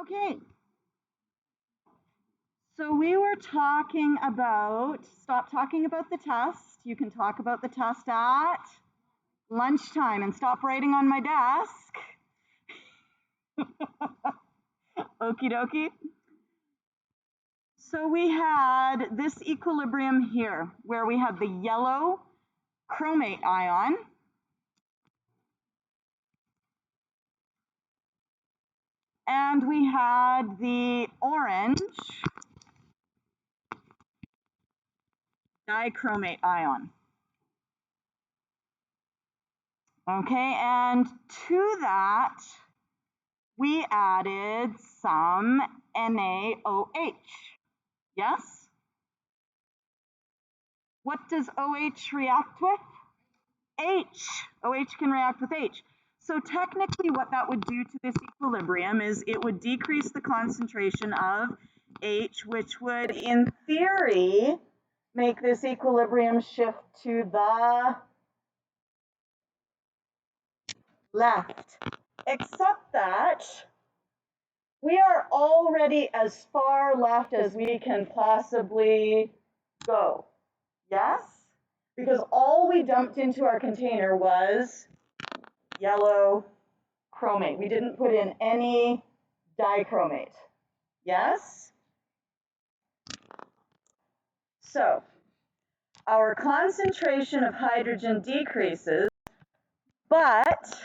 Okay, so we were talking about, stop talking about the test. You can talk about the test at lunchtime and stop writing on my desk. Okie dokie. So we had this equilibrium here where we had the yellow chromate ion. And we had the orange dichromate ion. Okay, and to that, we added some NaOH. Yes? What does OH react with? H. OH can react with H. So technically what that would do to this equilibrium is it would decrease the concentration of H, which would, in theory, make this equilibrium shift to the left. Except that we are already as far left as we can possibly go. Yes? Because all we dumped into our container was yellow chromate. We didn't put in any dichromate. Yes? So, our concentration of hydrogen decreases, but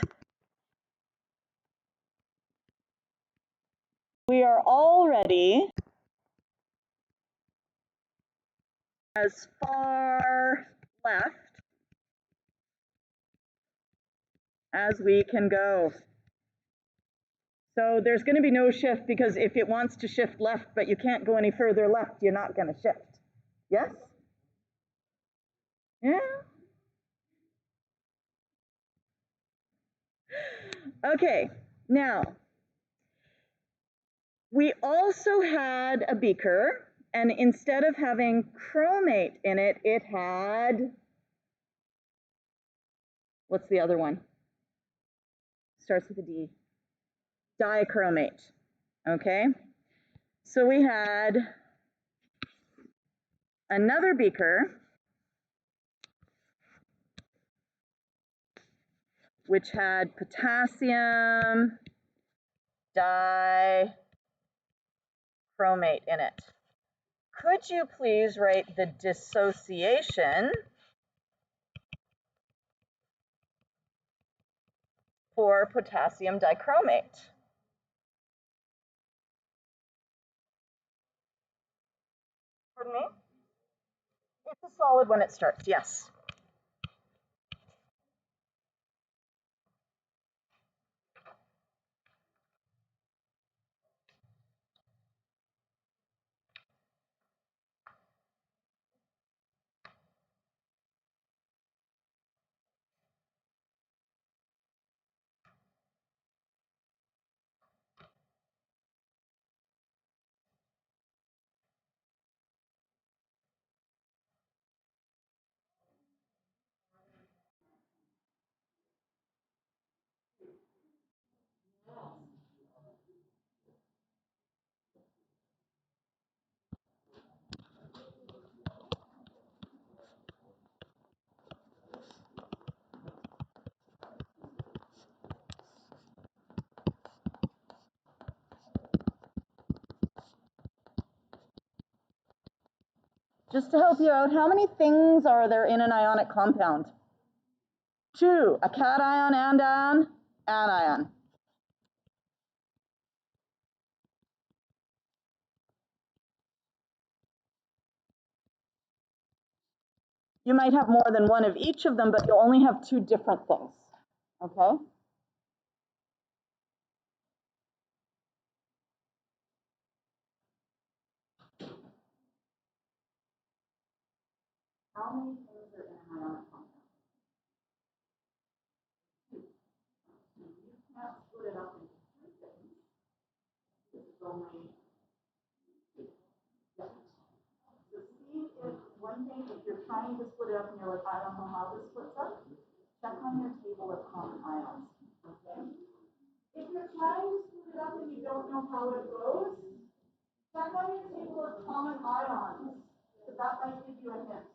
we are already as far left as we can go. So there's going to be no shift, because if it wants to shift left but you can't go any further left, you're not going to shift. Yes? Yeah? Okay, now we also had a beaker, and instead of having chromate in it, it had, what's the other one? Starts with a D. Dichromate. Okay? So we had another beaker which had potassium dichromate in it. Could you please write the dissociation for potassium dichromate? Pardon me? It's a solid when it starts, yes. Just to help you out, how many things are there in an ionic compound? 2, a cation and an anion. You might have more than one of each of them, but you'll only have 2 different things, okay? How many things are in an ionic compound? 2. You can't split it up into 3 things. This is only 2. Yeah. So see if one thing, if you're trying to split it up and you're like, I don't know how this splits up, check on your table of common ions, okay? If you're trying to split it up and you don't know how it goes, check on your table of common ions, because that might give you a hint.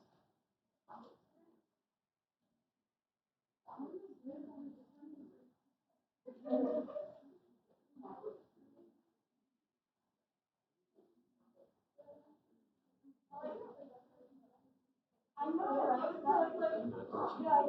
I know, right? That's like, yeah.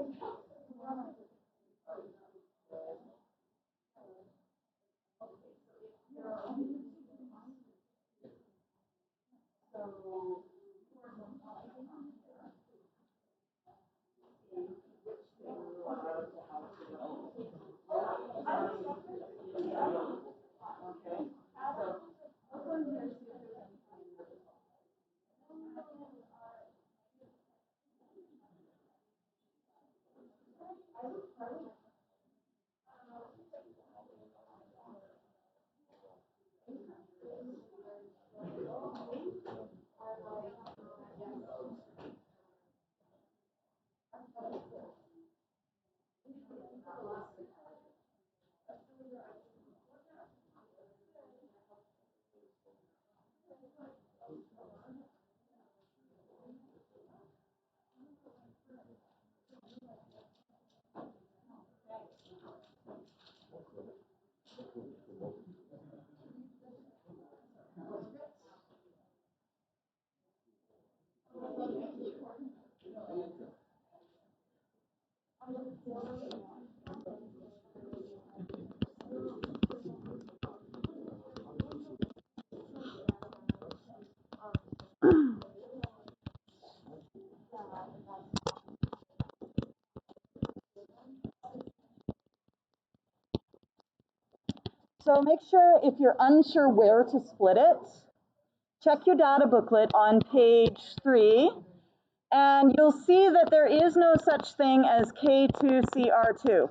So make sure if you're unsure where to split it, check your data booklet on page 3, and you'll see that there is no such thing as K2CR2.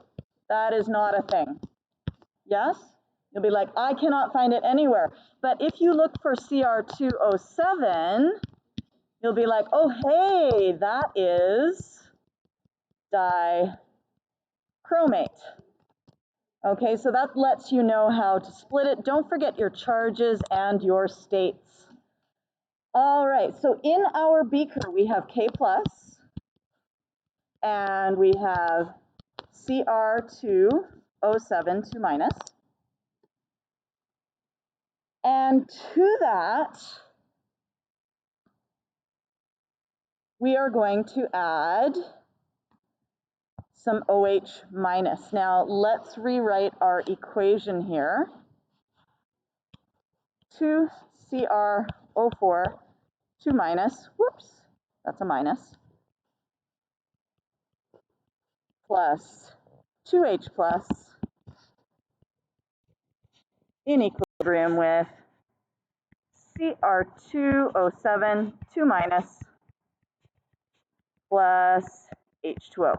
That is not a thing. Yes? You'll be like, I cannot find it anywhere. But if you look for CR207, you'll be like, oh, hey, that is dichromate. Okay, so that lets you know how to split it. Don't forget your charges and your states. All right, so in our beaker, we have K plus, and we have CR2O7, 2 minus. And to that, we are going to add some OH minus. Now, let's rewrite our equation here. 2CrO4, 2 minus, whoops, that's a minus, plus 2H plus in equilibrium with CR2O7, 2 minus, plus H2O.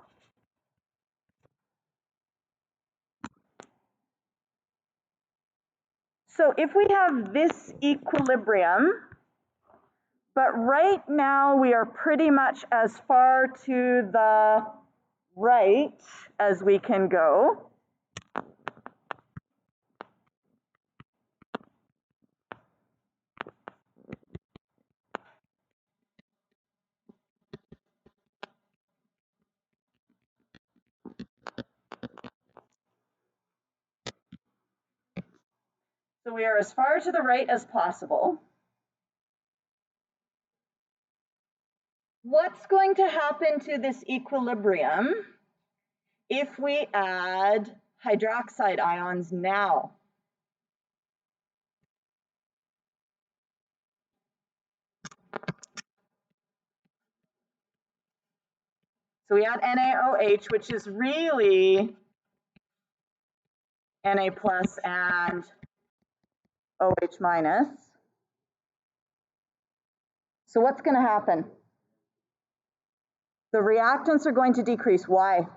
So if we have this equilibrium, but right now we are pretty much as far to the right as we can go. So we are as far to the right as possible. What's going to happen to this equilibrium if we add hydroxide ions now? So we add NaOH, which is really Na plus and OH minus. So what's going to happen? The reactants are going to decrease. Why?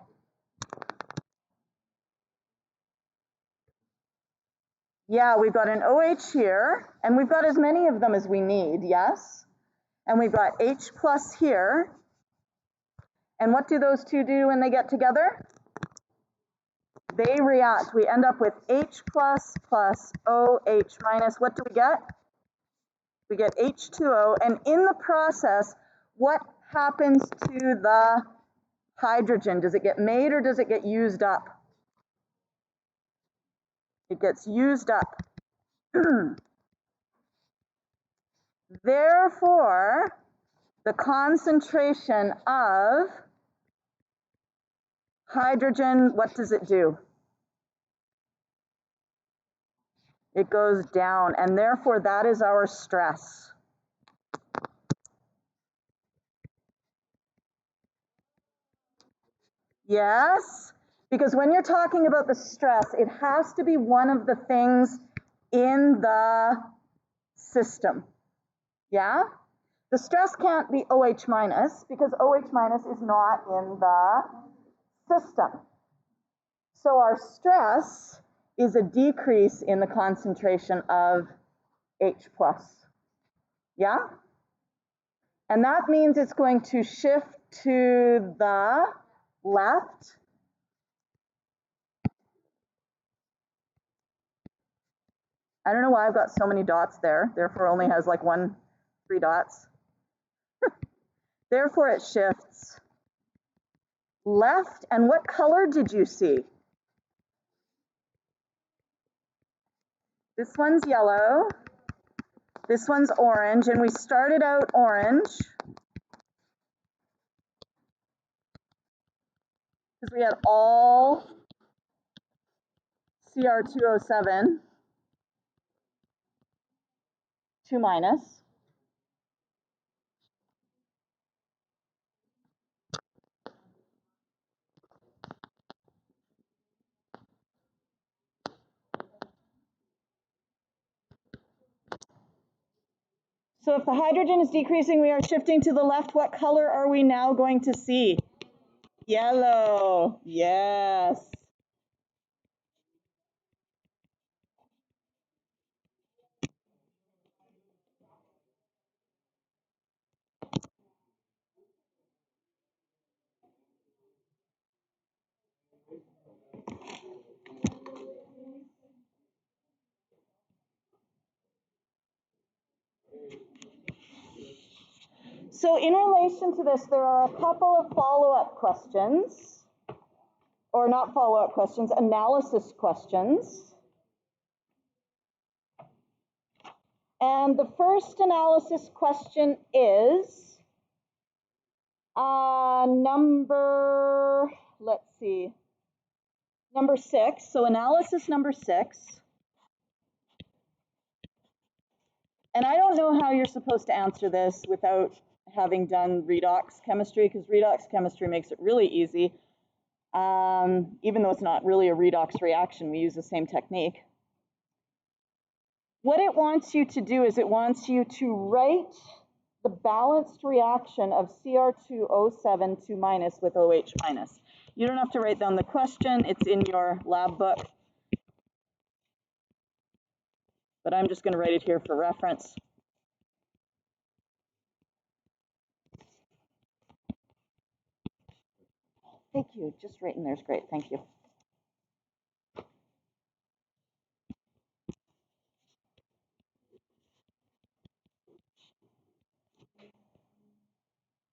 Yeah, we've got an OH here, and we've got as many of them as we need, yes? And we've got H plus here. And what do those two do when they get together? they react. We end up with H plus OH minus. What do we get? We get H2O. And in the process, what happens to the hydrogen? Does it get made or does it get used up? It gets used up. Therefore, the concentration of hydrogen, what does it do? It goes down, and therefore that is our stress. Yes, because when you're talking about the stress, it has to be one of the things in the system. Yeah? The stress can't be OH minus because OH minus is not in the system. So our stress is a decrease in the concentration of H plus. Yeah? And that means it's going to shift to the left. I don't know why I've got so many dots there. Therefore only has like 3 dots. Therefore it shifts left. And what color did you see? This one's yellow. This one's orange. And we started out orange because we had all Cr2O7, 2 minus. So if the hydrogen is decreasing, we are shifting to the left. What color are we now going to see? Yellow. Yes. So in relation to this, there are a couple of follow-up questions, or not follow-up questions, analysis questions. And the first analysis question is number 6. So analysis number 6. And I don't know how you're supposed to answer this without having done redox chemistry, because redox chemistry makes it really easy. Even though it's not really a redox reaction, we use the same technique. What it wants you to do is it wants you to write the balanced reaction of Cr2O7 2 minus with OH minus. You don't have to write down the question, it's in your lab book. But I'm just going to write it here for reference. Thank you, just writing there's great, thank you.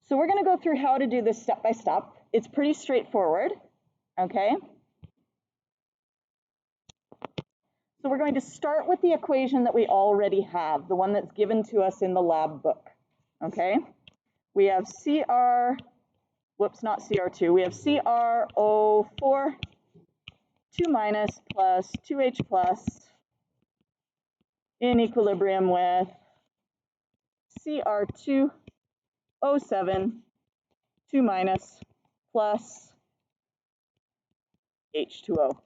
So we're going to go through how to do this step by step. It's pretty straightforward, okay? So we're going to start with the equation that we already have, the one that's given to us in the lab book, okay? We have not CR2, we have CrO4 2 minus plus 2H plus in equilibrium with Cr2O7 2 minus plus H2O.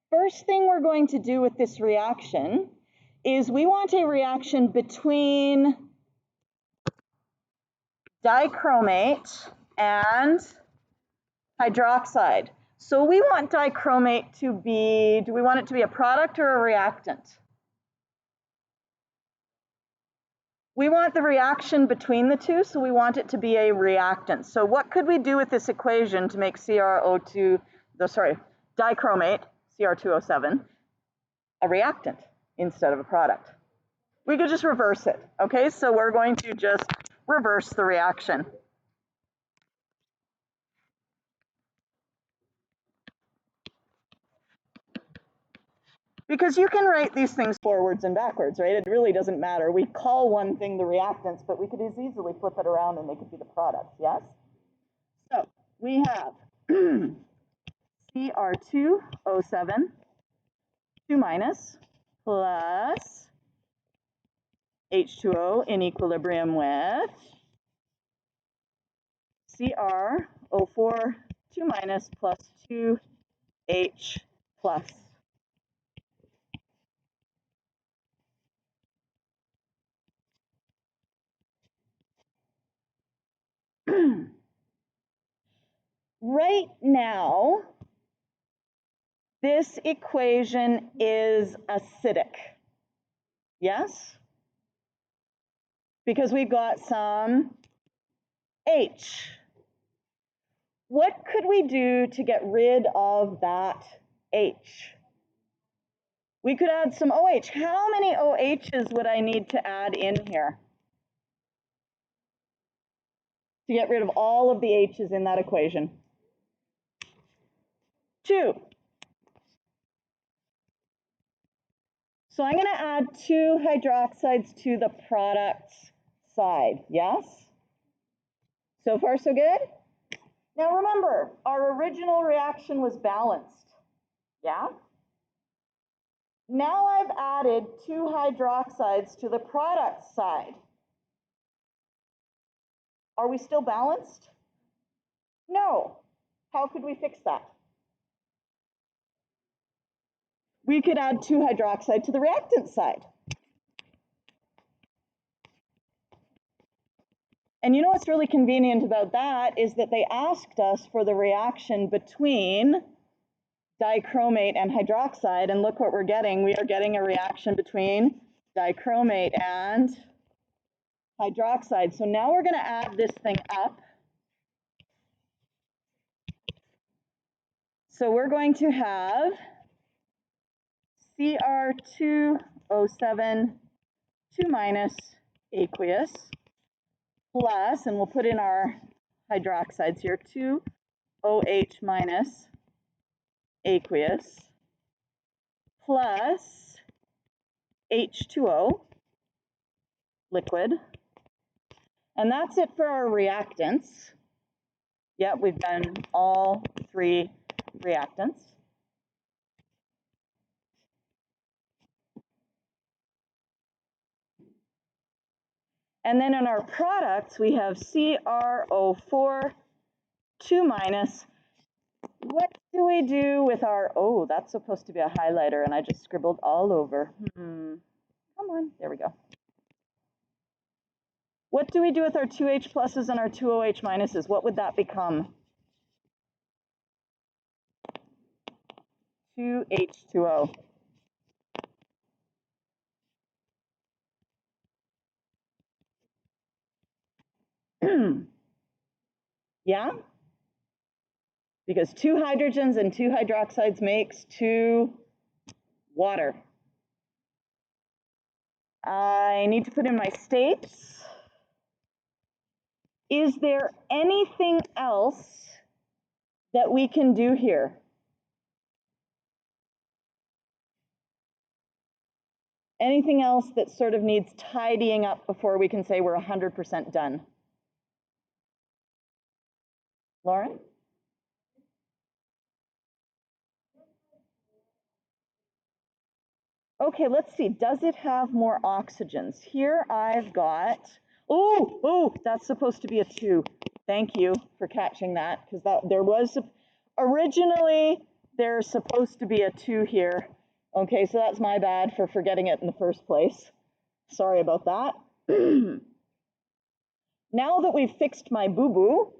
First thing we're going to do with this reaction is we want a reaction between dichromate and hydroxide. So we want dichromate to be, do we want it to be a product or a reactant? We want the reaction between the two, so we want it to be a reactant. So what could we do with this equation to make dichromate, Cr2O7, a reactant instead of a product? We could just reverse it, okay? So we're going to just reverse the reaction. Because you can write these things forwards and backwards, right? It really doesn't matter. We call one thing the reactants, but we could as easily flip it around and they could be the products, yes? So we have Cr2O7, 2 minus, plus H2O in equilibrium with Cr O4, 2 minus, plus 2H plus. Right now, this equation is acidic. Yes? Because we've got some H. What could we do to get rid of that H? We could add some OH. How many OHs would I need to add in here to get rid of all of the H's in that equation? 2. So I'm going to add 2 hydroxides to the product side. Yes? So far, so good? Now remember, our original reaction was balanced. Yeah? Now I've added 2 hydroxides to the product side. Are we still balanced? No. How could we fix that? We could add 2 hydroxide to the reactant side. And you know what's really convenient about that is that they asked us for the reaction between dichromate and hydroxide, and look what we're getting. We are getting a reaction between dichromate and hydroxide. So now we're going to add this thing up. So we're going to have Cr2O7, 2 minus aqueous, plus, and we'll put in our hydroxides here, 2OH minus aqueous, plus H2O, liquid. And that's it for our reactants. Yep, we've done all 3 reactants. And then in our products, we have CrO4, 2 minus. What do we do with our, oh, that's supposed to be a highlighter, and I just scribbled all over. Come on, there we go. What do we do with our 2H pluses and our 2OH minuses? What would that become? 2H2O. Yeah? Because 2 hydrogens and 2 hydroxides makes 2 water. I need to put in my states. Is there anything else that we can do here? Anything else that sort of needs tidying up before we can say we're 100% done? Lauren? Okay, let's see. Does it have more oxygens? Here I've got, oh, that's supposed to be a 2. Thank you for catching that, because there was, originally there's supposed to be a 2 here. Okay, so that's my bad for forgetting it in the first place. Sorry about that. Now that we've fixed my boo-boo,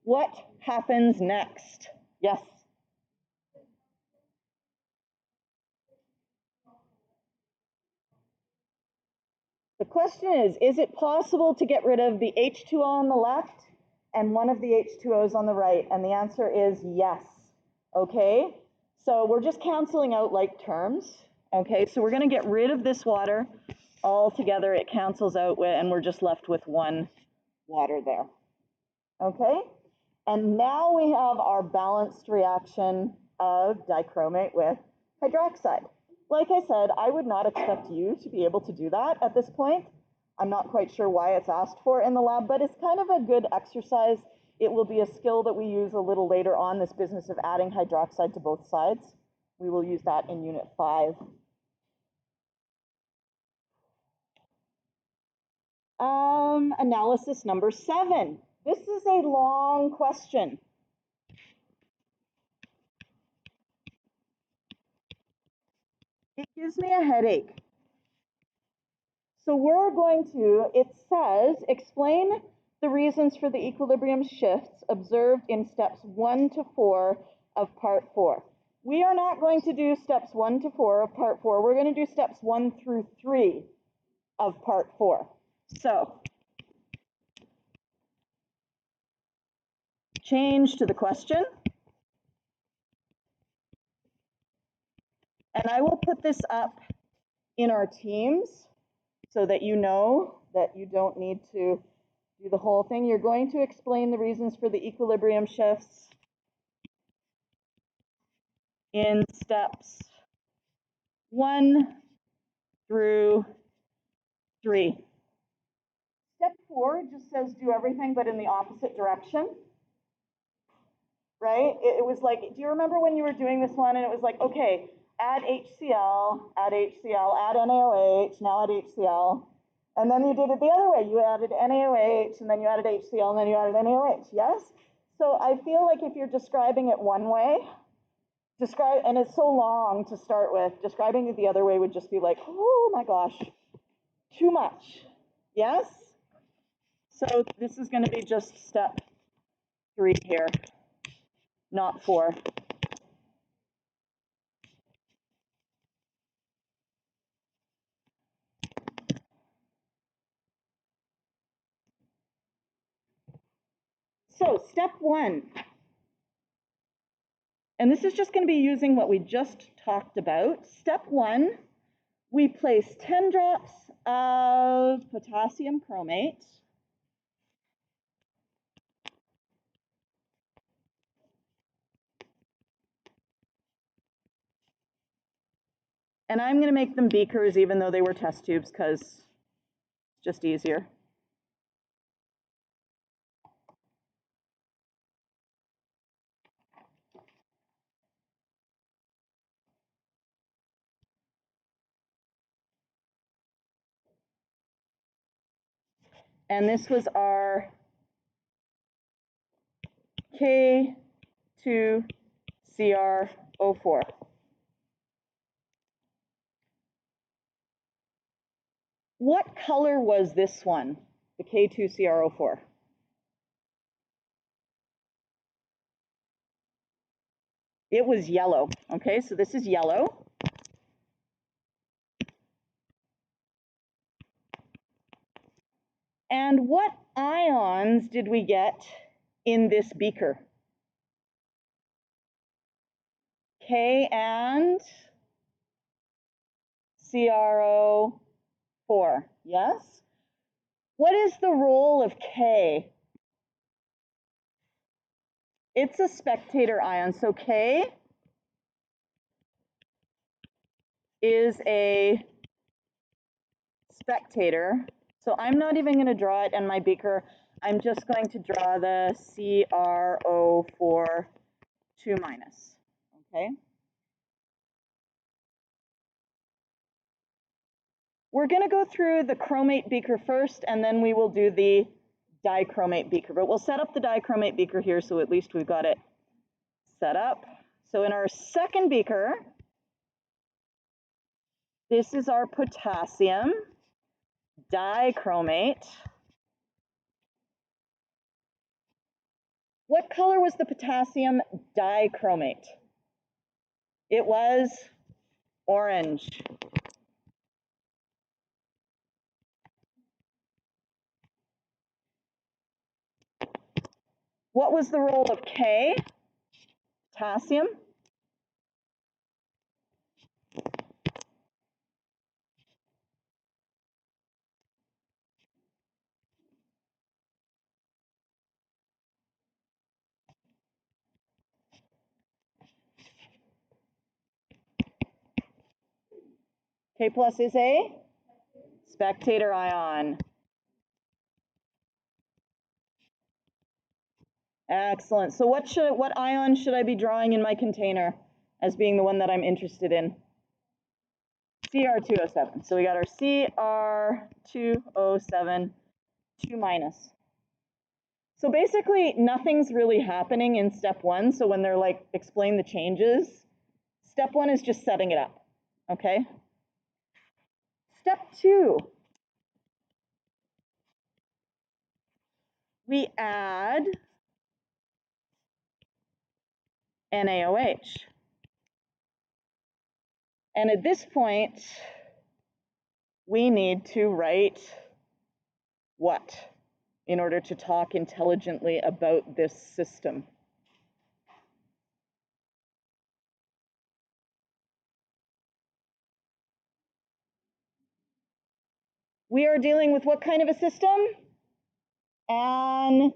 what happens next? Yes? The question is it possible to get rid of the H2O on the left and one of the H2Os on the right? And the answer is yes. Okay, so we're just canceling out like terms. Okay, so we're going to get rid of this water altogether. It cancels out, and we're just left with one water there. Okay, and now we have our balanced reaction of dichromate with hydroxide. Like I said, I would not expect you to be able to do that at this point. I'm not quite sure why it's asked for in the lab, but it's kind of a good exercise. It will be a skill that we use a little later on, this business of adding hydroxide to both sides. We will use that in Unit 5. Analysis number 7. This is a long question. It gives me a headache. So we're going to, it says, explain the reasons for the equilibrium shifts observed in steps 1 to 4 of part 4. We are not going to do steps 1 to 4 of part 4. We're going to do steps 1 through 3 of part 4. So, change to the question. And I will put this up in our teams so that you know that you don't need to do the whole thing. You're going to explain the reasons for the equilibrium shifts in steps 1 through 3. Step 4 just says do everything but in the opposite direction, right? It was like, do you remember when you were doing this one and it was like, okay, add HCl, add NaOH, now add HCl. And then you did it the other way. You added NaOH, and then you added HCl, and then you added NaOH, yes? So I feel like if you're describing it one way, and it's so long to start with, describing it the other way would just be like, oh my gosh, too much, yes? So this is going to be just step 3 here, not 4. So step 1, and this is just going to be using what we just talked about. Step 1, we place 10 drops of potassium chromate and I'm going to make them beakers even though they were test tubes because it's just easier. And this was our K2CrO4. What color was this one, the K2CrO4? It was yellow. Okay, so this is yellow. And what ions did we get in this beaker? K and CrO4, yes? What is the role of K? It's a spectator ion, so K is a spectator. So I'm not even going to draw it in my beaker. I'm just going to draw the CrO4 2-, okay? We're going to go through the chromate beaker first, and then we will do the dichromate beaker. But we'll set up the dichromate beaker here so at least we've got it set up. So in our second beaker, this is our potassium dichromate. What color was the potassium dichromate? It was orange. What was the role of K? Potassium. K plus is a spectator ion. Excellent. So what ion should I be drawing in my container as being the one that I'm interested in? Cr2O7. So we got our Cr2O7, 2 minus. So basically nothing's really happening in step 1. So when they're like, explain the changes, step 1 is just setting it up, okay? Step 2, we add NaOH. And at this point, we need to write what in order to talk intelligently about this system? We are dealing with what kind of a system? An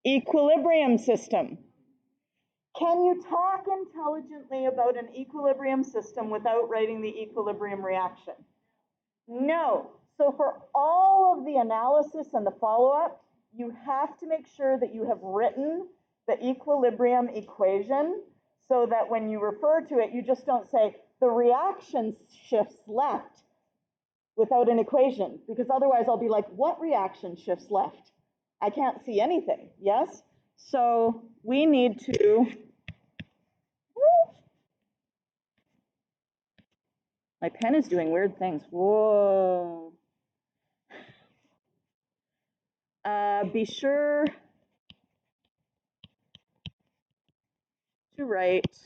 equilibrium system. Can you talk intelligently about an equilibrium system without writing the equilibrium reaction? No. So for all of the analysis and the follow-up, you have to make sure that you have written the equilibrium equation so that when you refer to it, you just don't say the reaction shifts left without an equation, because otherwise I'll be like, what reaction shifts left? I can't see anything, yes? So we need to, my pen is doing weird things. Whoa. Be sure to write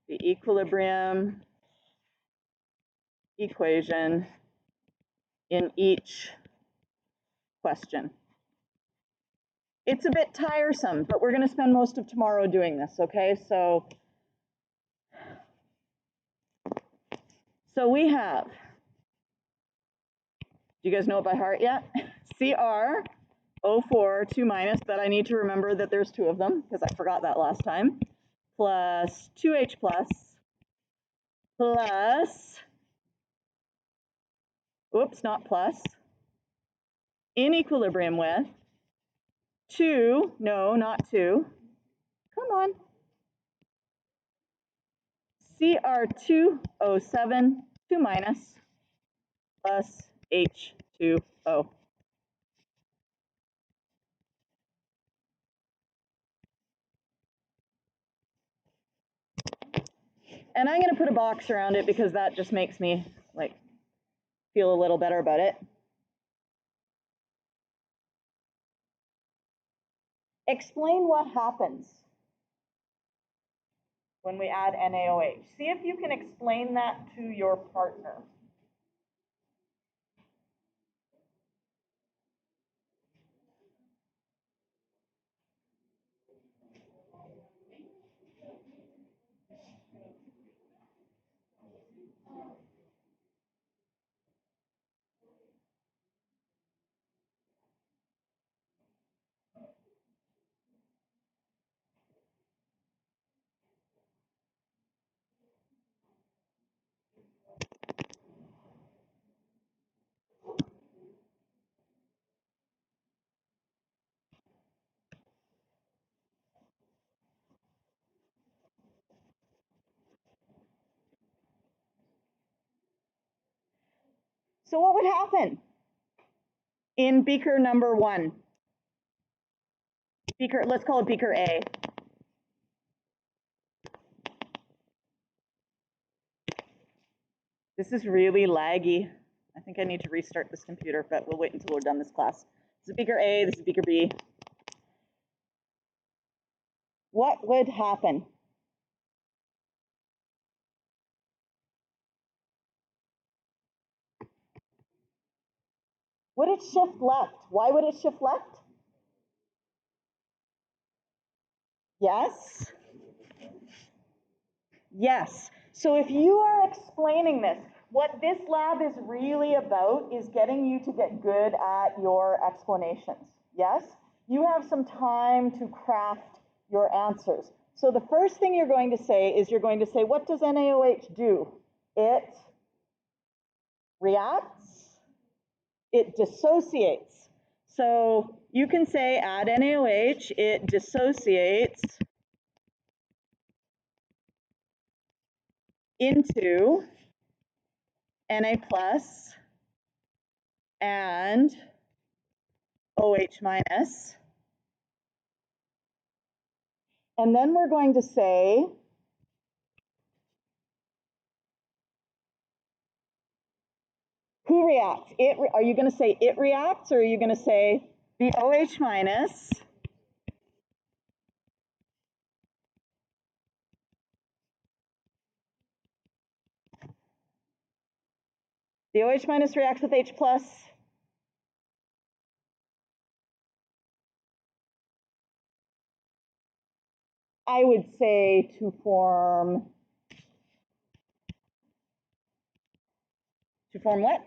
the equilibrium equation in each question. It's a bit tiresome, but we're going to spend most of tomorrow doing this, okay? So we have, do you guys know it by heart yet? Cr04, 2 minus, but I need to remember that there's 2 of them because I forgot that last time, plus 2H plus, oops, not plus, in equilibrium with 2, no, not 2, come on, Cr2O7, 2 minus, plus H2O. And I'm going to put a box around it because that just makes me like feel a little better about it. Explain what happens when we add NaOH. See if you can explain that to your partner. So what would happen in beaker number 1? Beaker, let's call it beaker A. This is really laggy. I think I need to restart this computer, but we'll wait until we're done this class. This is beaker A, this is beaker B. What would happen? Would it shift left? Why would it shift left? Yes? Yes. So if you are explaining this, what this lab is really about is getting you to get good at your explanations. Yes? You have some time to craft your answers. So the first thing you're going to say is you're going to say, what does NaOH do? It reacts, it dissociates. So you can say add NaOH, it dissociates into Na plus and OH minus. And then we're going to say who reacts? Are you going to say it reacts, or are you going to say the OH minus reacts with H plus? I would say to form what?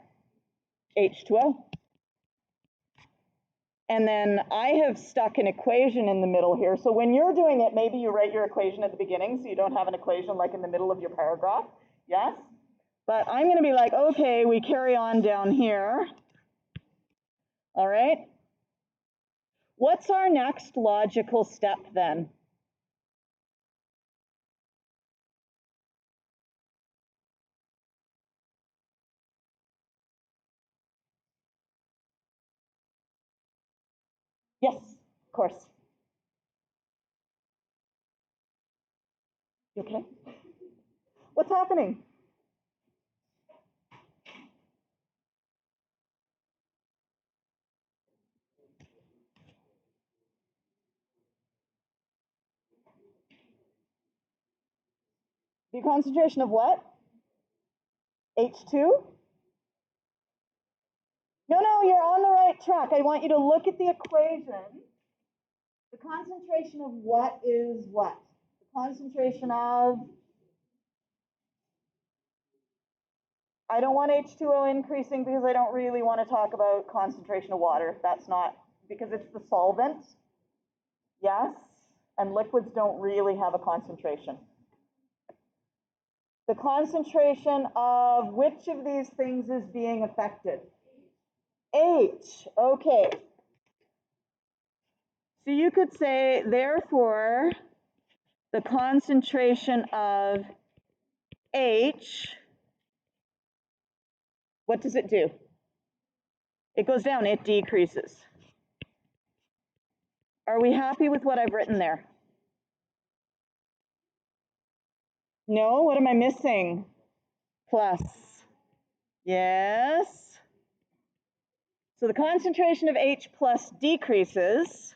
H2O. And then I have stuck an equation in the middle here. So when you're doing it, maybe you write your equation at the beginning so you don't have an equation like in the middle of your paragraph. Yes? But I'm going to be like, okay, we carry on down here. All right. What's our next logical step then? Yes, of course. You okay? What's happening? The concentration of what? H2? No, you're on the right track. I want you to look at the equation. The concentration of what is what? The concentration of, I don't want H2O increasing because I don't really want to talk about concentration of water. That's not, because it's the solvent. Yes, and liquids don't really have a concentration. The concentration of which of these things is being affected? H, okay. So you could say, therefore, the concentration of H, what does it do? It goes down, it decreases. Are we happy with what I've written there? No, what am I missing? Plus. Yes. So the concentration of H plus decreases.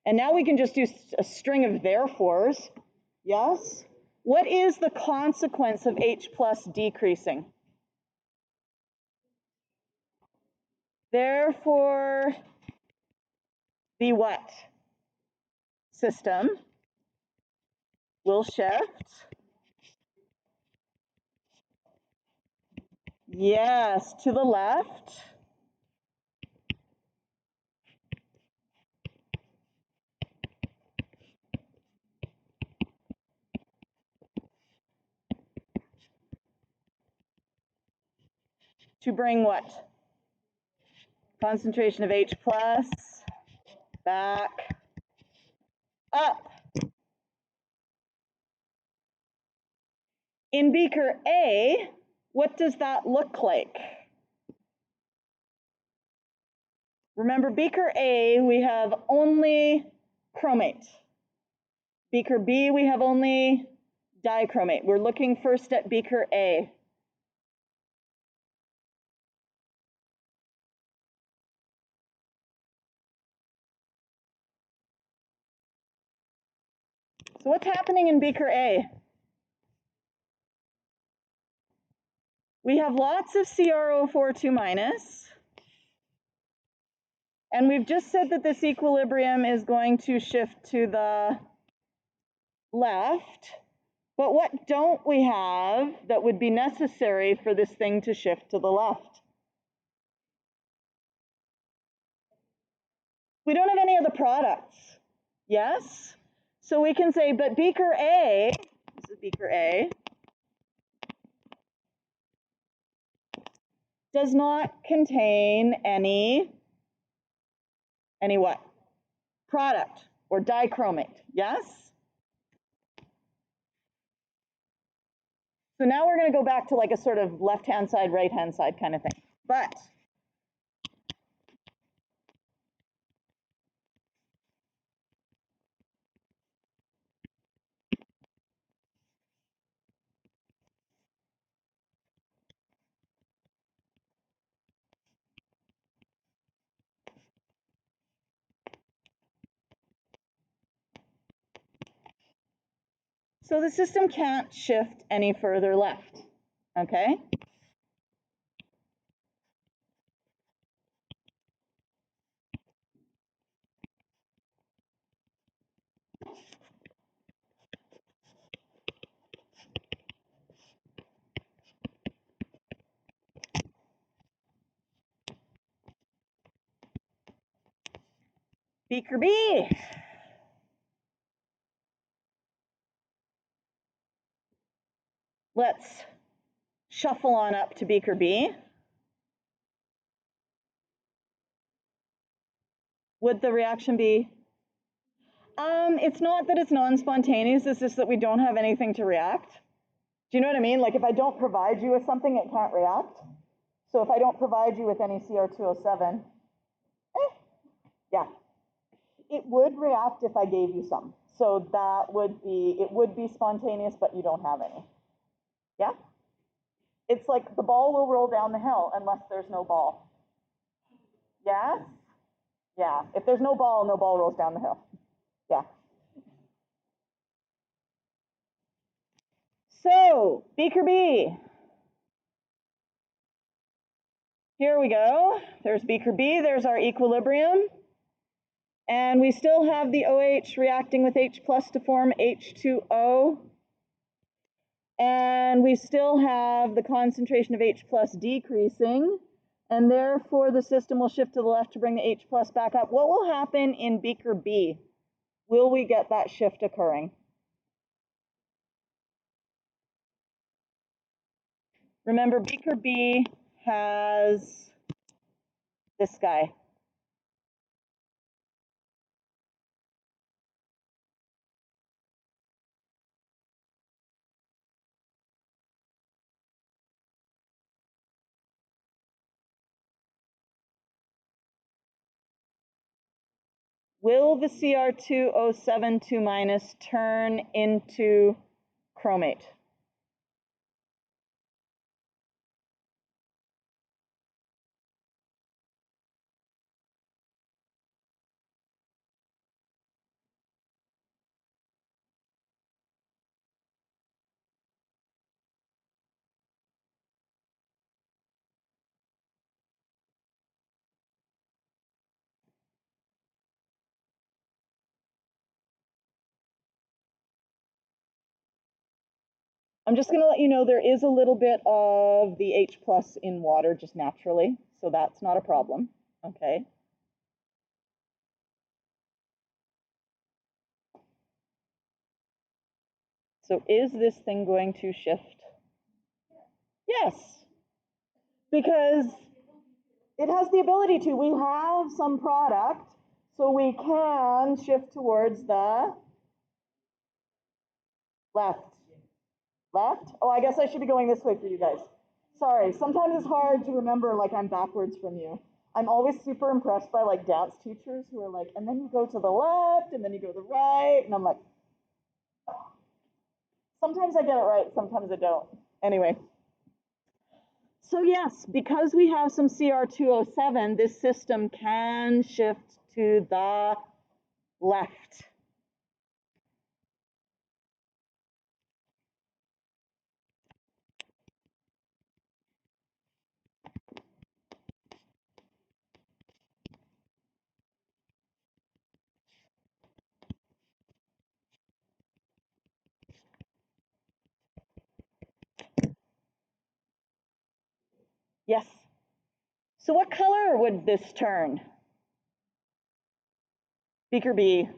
And now we can just do a string of therefores. Yes? What is the consequence of H plus decreasing? Therefore, the what? System will shift. Yes, to the left. To bring what? Concentration of H plus back up. In beaker A, what does that look like? Remember, beaker A, we have only chromate. Beaker B, we have only dichromate. We're looking first at beaker A. So what's happening in beaker A? We have lots of CrO4 minus, and we've just said that this equilibrium is going to shift to the left. But what don't we have that would be necessary for this thing to shift to the left? We don't have any other products. Yes? So we can say, but beaker A, this is beaker A, does not contain any what? Product or dichromate. Yes? So now we're going to go back to like a sort of left-hand side, right-hand side kind of thing. But so the system can't shift any further left, okay? Beaker B. Let's shuffle on up to beaker B. Would the reaction be? It's not that it's non-spontaneous, it's just that we don't have anything to react. Do you know what I mean? Like if I don't provide you with something, it can't react. So if I don't provide you with any Cr2O7, yeah, it would react if I gave you some. So that would be, it would be spontaneous, but you don't have any. Yeah? It's like the ball will roll down the hill unless there's no ball. Yes? Yeah. If there's no ball rolls down the hill. Yeah. So, beaker B. Here we go. There's beaker B. There's our equilibrium. And we still have the OH reacting with H plus to form H2O. And we still have the concentration of H plus decreasing. And therefore, the system will shift to the left to bring the H plus back up. What will happen in beaker B? Will we get that shift occurring? Remember, beaker B has this guy. Will the Cr2O7 2- turn into chromate? I'm just going to let you know there is a little bit of the H plus in water just naturally, so that's not a problem, okay? So is this thing going to shift? Yes, because it has the ability to. We have some product, so we can shift towards the left. Left? Oh, I guess I should be going this way for you guys. Sorry, sometimes it's hard to remember like I'm backwards from you. I'm always super impressed by like dance teachers who are like, and then you go to the left, and then you go to the right, and I'm like, sometimes I get it right, sometimes I don't. Anyway. So yes, because we have some Cr2O7, this system can shift to the left. Yes. So what color would this turn? Beaker B.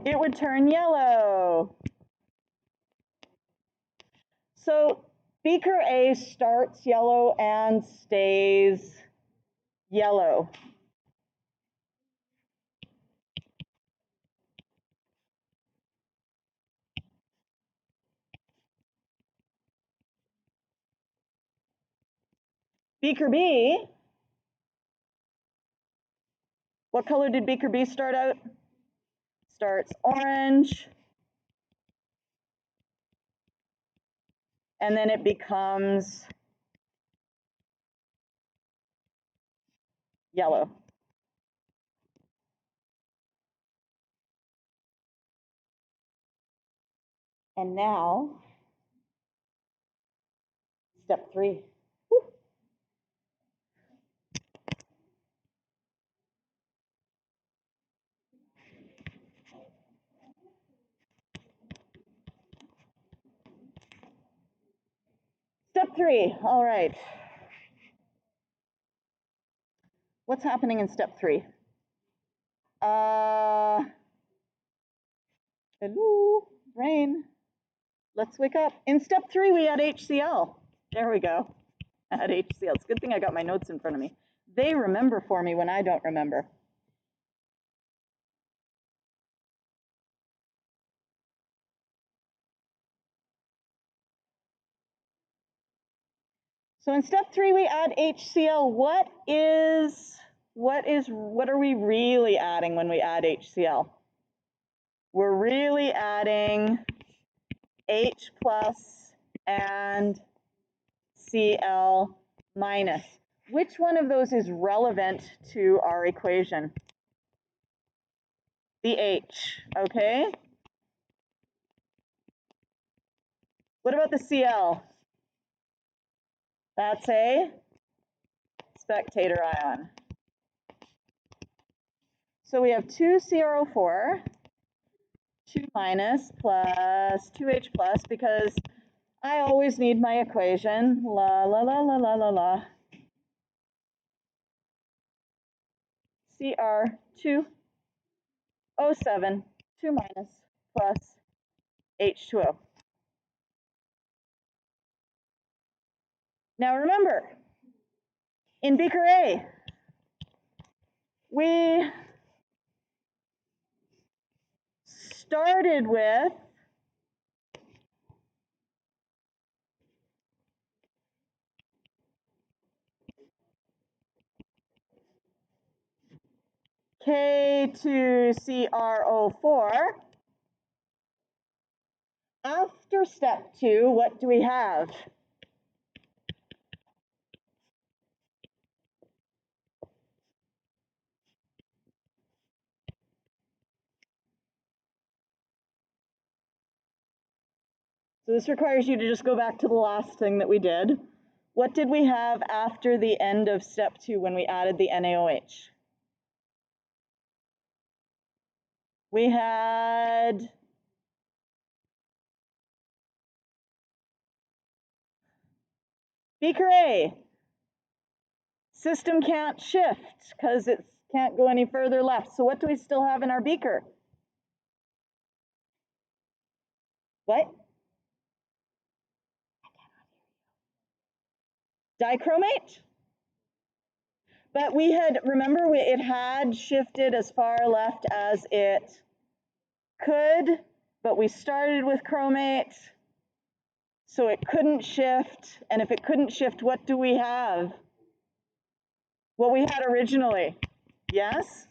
It would turn yellow. So beaker A starts yellow and stays yellow. Beaker B, what color did beaker B start out? Starts orange, and then it becomes yellow. And now, step 3. Woo. Step 3, all right. What's happening in step 3? Hello, brain. Let's wake up. In step 3, we add HCl. There we go. Add HCl. It's a good thing I got my notes in front of me. They remember for me when I don't remember. So in step 3, we add HCl. What are we really adding when we add HCl? We're really adding H plus and Cl minus. Which one of those is relevant to our equation? The H, okay? What about the Cl? That's a spectator ion. So we have 2CrO4, 2 minus plus 2H plus, because I always need my equation. La la la la la la la. Cr2O7, 2 minus plus H2O. Now remember, in beaker A, we started with K2CrO4. After step 2, what do we have? So this requires you to just go back to the last thing that we did. What did we have after the end of step 2 when we added the NaOH? We had beaker A. System can't shift because it can't go any further left. So what do we still have in our beaker? What? Dichromate? But we had, remember, it had shifted as far left as it could, but we started with chromate, so it couldn't shift. And if it couldn't shift, what do we have? What we had originally. Yes?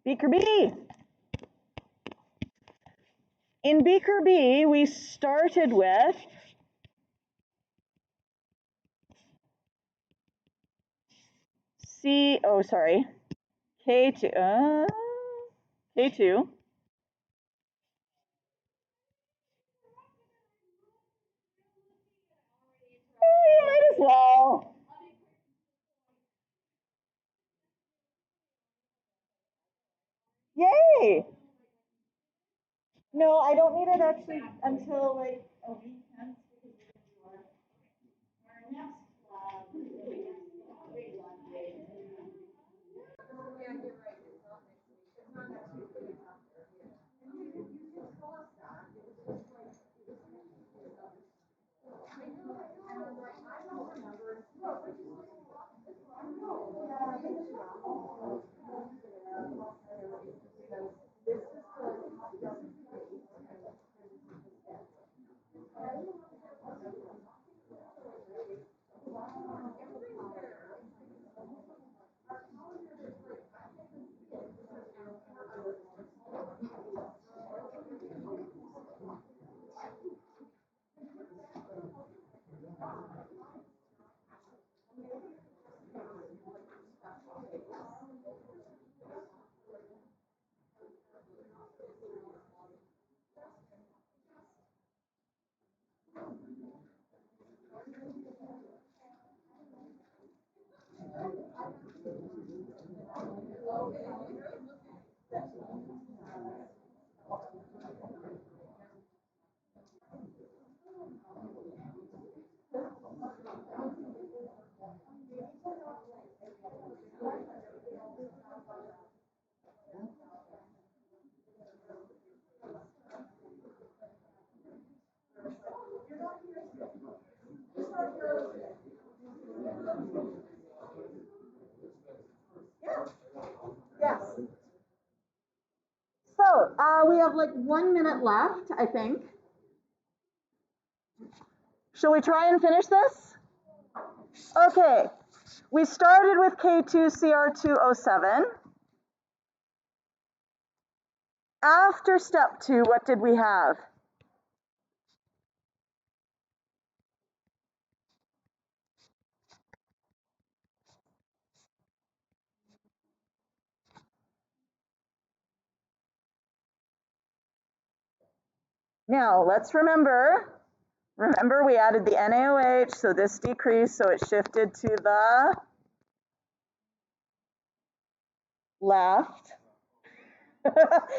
Beaker B. In beaker B, we started with sorry, K2, K2. You might as well. Yay! No, I don't need it actually until like a week hence because we're going to do our next lab. Yes. So we have like 1 minute left, I think. Shall we try and finish this? Okay. We started with K2CR207. After step 2, what did we have? Now, let's remember we added the NaOH, so this decreased, so it shifted to the left.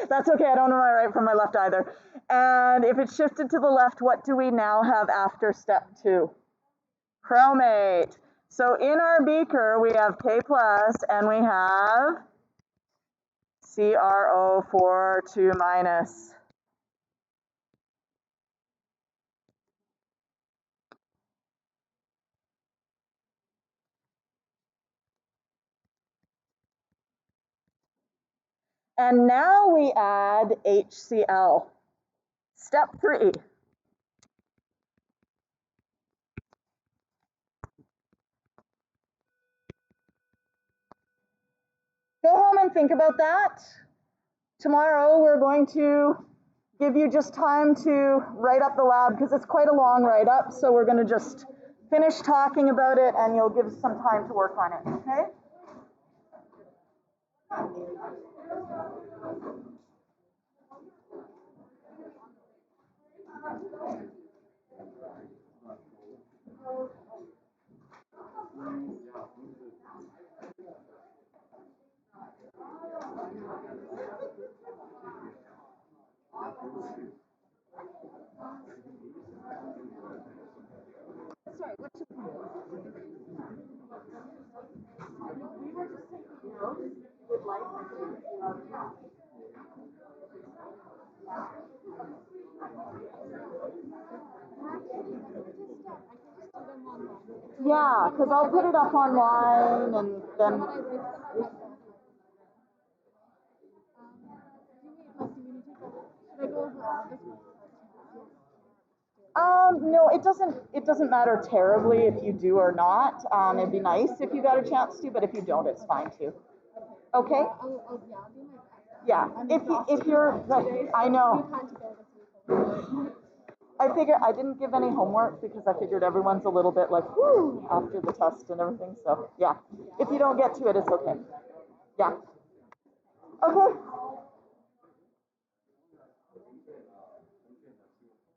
That's okay, I don't know my right from my left either. And if it shifted to the left, what do we now have after step 2? Chromate. So in our beaker, we have K plus and we have CrO4 minus. And now we add HCl. Step 3. Go home and think about that. Tomorrow we're going to give you just time to write up the lab because it's quite a long write up. So we're going to just finish talking about it and you'll give some time to work on it, okay? Sorry, what's your point? We were just taking notes. If you would like, I can. Yeah, because I'll put it up online and then. No, it doesn't matter terribly if you do or not. It'd be nice if you got a chance to, but if you don't, it's fine too. Okay? Yeah. If you're, I know. I figure I didn't give any homework because I figured everyone's a little bit like, whoo, after the test and everything. So yeah, if you don't get to it, it's okay. Yeah. Okay.